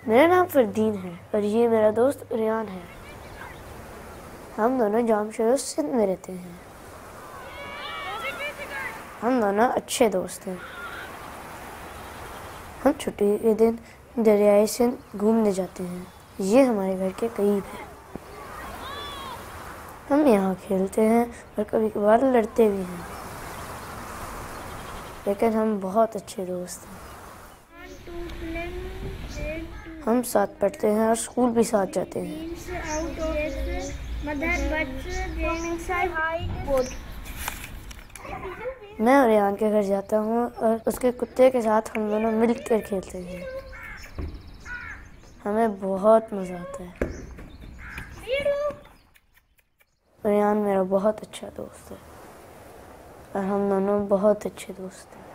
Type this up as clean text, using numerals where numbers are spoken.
मेरा नाम फरदीन है और ये मेरा दोस्त रियान है। हम दोनों जाम शरीफ सिंध में रहते हैं। हम दोनों अच्छे दोस्त हैं। हम छुट्टी के दिन दरियाए सिंध घूमने जाते हैं। ये हमारे घर के करीब है। हम यहाँ खेलते हैं और कभी कभार लड़ते भी हैं, लेकिन हम बहुत अच्छे दोस्त हैं। हम साथ पढ़ते हैं और स्कूल भी साथ जाते हैं। मैं और रियान के घर जाता हूँ और उसके कुत्ते के साथ हम दोनों मिलकर खेलते हैं। हमें बहुत मज़ा आता है। रियान मेरा बहुत अच्छा दोस्त है और हम दोनों बहुत अच्छे दोस्त हैं।